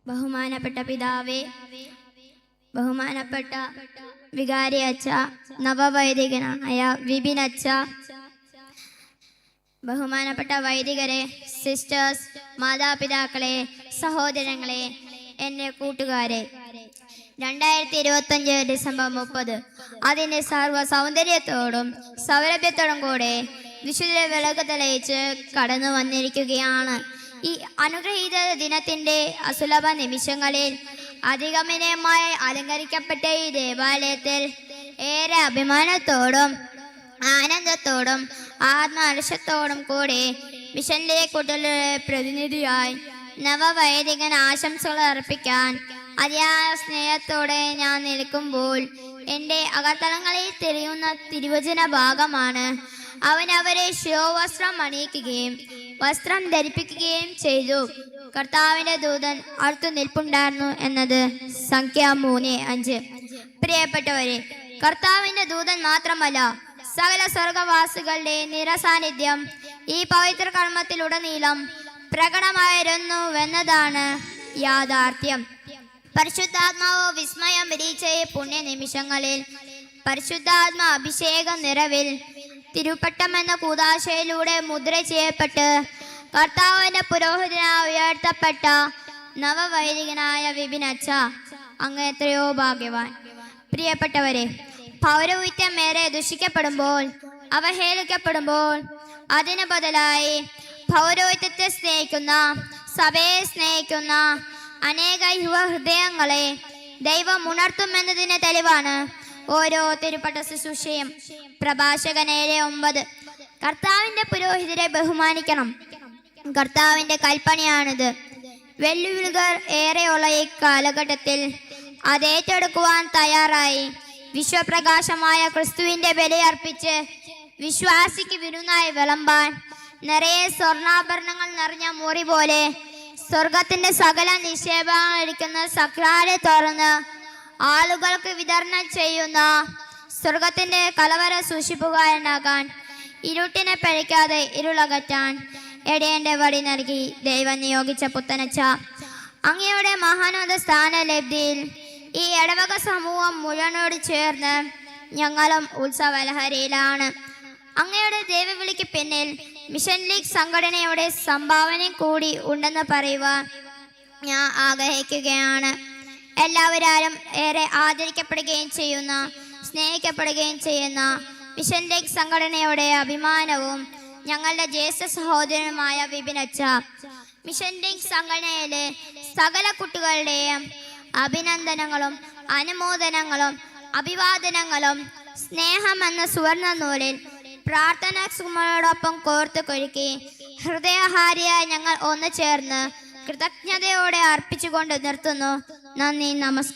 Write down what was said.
ബഹുമാനപ്പെട്ട പിതാവേ, ബഹുമാനപ്പെട്ട വികാരി അച്ഛ, നവവൈദികനായ വിപിൻ അച്ഛ, ബഹുമാനപ്പെട്ട വൈദികരെ, സിസ്റ്റേഴ്സ്, മാതാപിതാക്കളെ, സഹോദരങ്ങളെ, എൻ്റെ കൂട്ടുകാരെ, 2025 ഡിസംബർ 30 അതിൻ്റെ സർവ്വ സൗന്ദര്യത്തോടും സൗരഭ്യത്തോടും കൂടെ വിശുദ്ധ വിളക്ക് തെളിയിച്ച് കടന്നു വന്നിരിക്കുകയാണ്. ഈ അനുഗ്രഹീത ദിനത്തിൻ്റെ അസുലഭ നിമിഷങ്ങളിൽ അതിഗമനീയമായി അലങ്കരിക്കപ്പെട്ട ഈ ദേവാലയത്തിൽ ഏറെ അഭിമാനത്തോടും ആനന്ദത്തോടും ആത്മഹർഷത്തോടും കൂടി മിഷനിലെ കുട്ടികളുടെ പ്രതിനിധിയായി നവവൈദികൻ ആശംസകൾ അർപ്പിക്കാൻ അതിയായ സ്നേഹത്തോടെ ഞാൻ നിൽക്കുമ്പോൾ എൻ്റെ അകത്തളങ്ങളിൽ തെളിയുന്ന തിരുവചന ഭാഗമാണ്. അവൻ അവരെ ശിരോവസ്ത്രം അണിയിക്കുകയും വസ്ത്രം ധരിപ്പിക്കുകയും ചെയ്തു. കർത്താവിൻ്റെ ദൂതൻ അടുത്തു നിൽപ്പുണ്ടായിരുന്നു എന്നത് സംഖ്യ 3:5. പ്രിയപ്പെട്ടവരെ, കർത്താവിൻ്റെ ദൂതൻ മാത്രമല്ല, സകല സ്വർഗവാസികളുടെ നിറസാന്നിധ്യം ഈ പവിത്ര കർമ്മത്തിലുടനീളം പ്രകടമായിരുന്നുവെന്നതാണ് യാഥാർത്ഥ്യം. പരിശുദ്ധാത്മാവ് വിസ്മയം വിരിയിച്ച ഈ പുണ്യ നിമിഷങ്ങളിൽ പരിശുദ്ധാത്മ അഭിഷേക നിറവിൽ തിരുപ്പട്ടം എന്ന കൂദാശയിലൂടെ മുദ്ര ചെയ്യപ്പെട്ട് കർത്താവിന്റെ പുരോഹിതനായി ഉയർത്തപ്പെട്ട നവവൈദികനായ വിപിൻ അച്ഛ, അങ്ങ് എത്രയോ ഭാഗ്യവാൻ. പ്രിയപ്പെട്ടവരെ, പൗരോഹിത്യം ഏറെ ദുഷിക്കപ്പെടുമ്പോൾ, അവഹേളിക്കപ്പെടുമ്പോൾ അതിന് ബദലായി പൗരോഹിത്യത്തെ സ്നേഹിക്കുന്ന, സഭയെ സ്നേഹിക്കുന്ന അനേക യുവ ഹൃദയങ്ങളെ ദൈവം ഉണർത്തുമെന്നതിന് തെളിവാണ് ഓരോ തിരുപ്പട്ട ശുശ്രൂഷയും. പ്രഭാഷകൻ 7:9. കർത്താവിന്റെ പുരോഹിതരെ ബഹുമാനിക്കണം, കർത്താവിന്റെ കൽപ്പനയാണിത്. വെല്ലുവിളികൾ ഏറെയുള്ള ഈ കാലഘട്ടത്തിൽ അത് ഏറ്റെടുക്കുവാൻ തയ്യാറായി വിശ്വപ്രകാശമായ ക്രിസ്തുവിന്റെ ബലിയർപ്പിച്ച് വിശ്വാസിക്ക് വിരുന്നായി വിളമ്പാൻ നിറയെ സ്വർണ്ണാഭരണങ്ങൾ നിറഞ്ഞ മുറി പോലെ സ്വർഗത്തിന്റെ സകല നിക്ഷേപങ്ങൾ ഇരിക്കുന്ന സക്രാരെ തുറന്ന് ആളുകൾക്ക് വിതരണം ചെയ്യുന്ന സ്വർഗത്തിന്റെ കലവറ സൂക്ഷിപ്പുകാരനാകാൻ, ഇരുട്ടിനെ പഴിക്കാതെ ഇരുളകറ്റാൻ എടേന്റെ വടി നൽകി ദൈവം നിയോഗിച്ച പുത്തനച്ച, അങ്ങയുടെ മഹാനോദ സ്ഥാനലബ്ധിയിൽ ഈ ഇടവക സമൂഹം മുഴുവനോട് ചേർന്ന് ഞങ്ങളും ഉത്സവലഹരിയിലാണ്. അങ്ങയുടെ ദൈവവിളിക്ക് പിന്നിൽ മിഷൻ ലീഗ് സംഘടനയുടെ സംഭാവന കൂടി ഉണ്ടെന്ന് പറയുവാൻ ഞാൻ ആഗ്രഹിക്കുകയാണ്. എല്ലാവരും ഏറെ ആദരിക്കപ്പെടുകയും ചെയ്യുന്ന, സ്നേഹിക്കപ്പെടുകയും ചെയ്യുന്ന മിഷൻ ലീഗ് സംഘടനയുടെ അഭിമാനവും ഞങ്ങളുടെ ജ്യേഷ്ഠ സഹോദരനുമായ വിപിൻ അച്ഛ, മിഷൻ ലീഗ് സംഘടനയിലെ സകല കുട്ടികളുടെയും അഭിനന്ദനങ്ങളും അനുമോദനങ്ങളും അഭിവാദനങ്ങളും സ്നേഹമെന്ന സുവർണ നൂലിൽ പ്രാർത്ഥന സുമയോടൊപ്പം കോർത്തു കൊഴുക്കി ഹൃദയഹാരിയായി ഞങ്ങൾ ഒന്ന് ചേർന്ന് കൃതജ്ഞതയോടെ അർപ്പിച്ചുകൊണ്ട് നിർത്തുന്നു. നന്ദി, നമസ്കാരം.